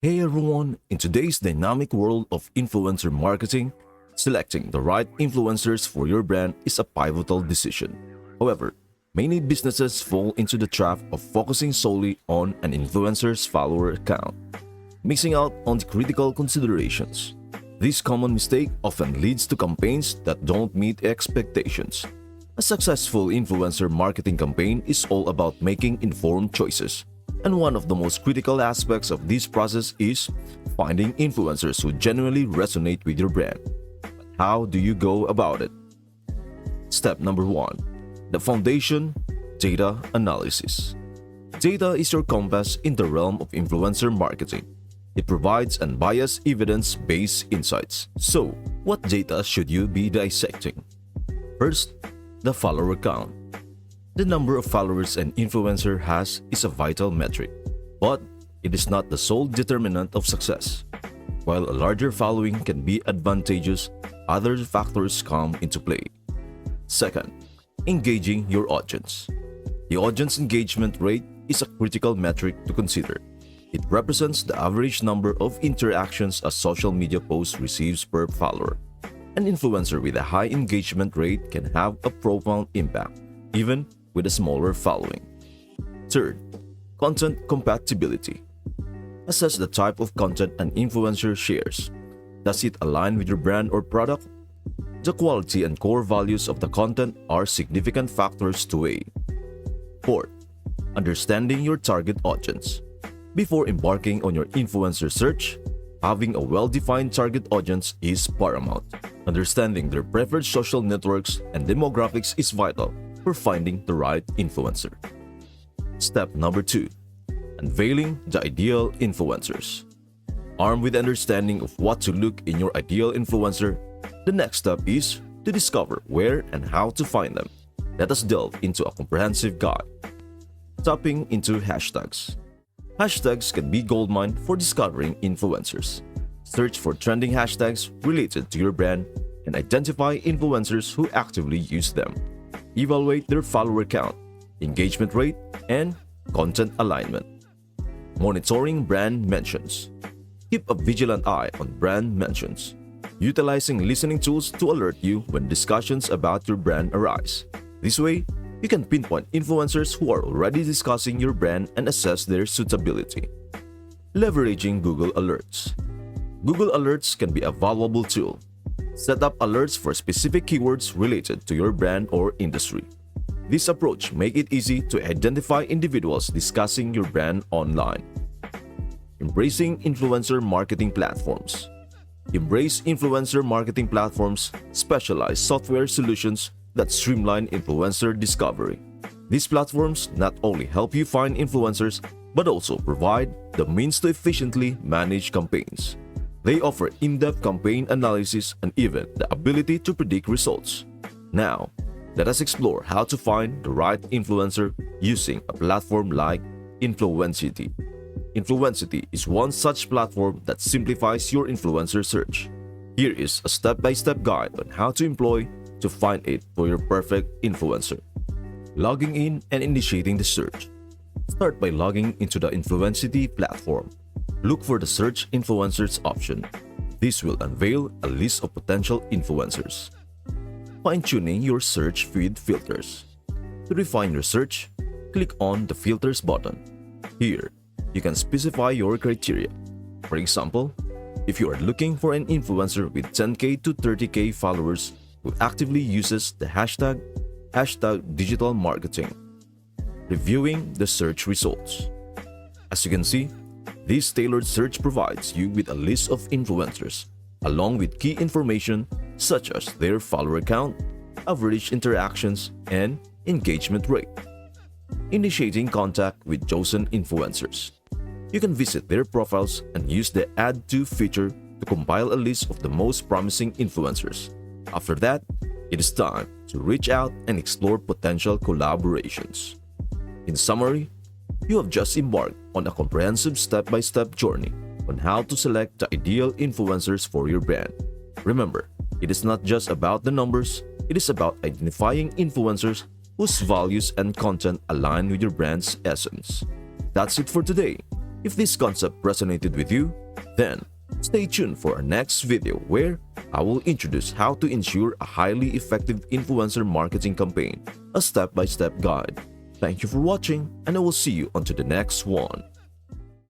Hey everyone, in today's dynamic world of influencer marketing, selecting the right influencers for your brand is a pivotal decision. However, many businesses fall into the trap of focusing solely on an influencer's follower count, missing out on the critical considerations. This common mistake often leads to campaigns that don't meet expectations. A successful influencer marketing campaign is all about making informed choices. And one of the most critical aspects of this process is finding influencers who genuinely resonate with your brand. But how do you go about it? Step number 1. The foundation, data analysis. Data is your compass in the realm of influencer marketing. It provides unbiased evidence-based insights. So, what data should you be dissecting? First, the follower count. The number of followers an influencer has is a vital metric, but it is not the sole determinant of success. While a larger following can be advantageous, other factors come into play. Second, engaging your audience. The audience engagement rate is a critical metric to consider. It represents the average number of interactions a social media post receives per follower. An influencer with a high engagement rate can have a profound impact, even with a smaller following. Third, content compatibility. Assess the type of content an influencer shares. Does it align with your brand or product? The quality and core values of the content are significant factors to weigh. Fourth, understanding your target audience. Before embarking on your influencer search, having a well-defined target audience is paramount. Understanding their preferred social networks and demographics is vital for finding the right influencer. Step number 2. Unveiling the ideal influencers. Armed with understanding of what to look in your ideal influencer, the next step is to discover where and how to find them. Let us delve into a comprehensive guide. Tapping into hashtags. Hashtags can be goldmine for discovering influencers. Search for trending hashtags related to your brand and identify influencers who actively use them. Evaluate their follower count, engagement rate, and content alignment. Monitoring brand mentions. Keep a vigilant eye on brand mentions, utilizing listening tools to alert you when discussions about your brand arise. This way, you can pinpoint influencers who are already discussing your brand and assess their suitability. Leveraging Google Alerts. Google Alerts can be a valuable tool. Set up alerts for specific keywords related to your brand or industry. This approach makes it easy to identify individuals discussing your brand online. Embracing influencer marketing platforms. Embrace influencer marketing platforms, specialized software solutions that streamline influencer discovery. These platforms not only help you find influencers, but also provide the means to efficiently manage campaigns. They offer in-depth campaign analysis and even the ability to predict results. Now, let us explore how to find the right influencer using a platform like Influencity. Influencity is one such platform that simplifies your influencer search. Here is a step-by-step guide on how to employ to find it for your perfect influencer. Logging in and initiating the search. Start by logging into the Influencity platform. Look for the Search Influencers option. This will unveil a list of potential influencers. Fine-tuning your search feed filters. To refine your search, click on the Filters button. Here, you can specify your criteria. For example, if you are looking for an influencer with 10k to 30k followers who actively uses the hashtag digital marketing. Reviewing the search results. As you can see, this tailored search provides you with a list of influencers, along with key information such as their follower count, average interactions, and engagement rate. Initiating contact with chosen influencers. You can visit their profiles and use the Add To feature to compile a list of the most promising influencers. After that, it is time to reach out and explore potential collaborations. In summary, you have just embarked on a comprehensive step-by-step journey on how to select the ideal influencers for your brand. Remember, it is not just about the numbers, it is about identifying influencers whose values and content align with your brand's essence. That's it for today. If this concept resonated with you, then stay tuned for our next video where I will introduce how to ensure a highly effective influencer marketing campaign, a step-by-step guide. Thank you for watching, and I will see you onto the next one.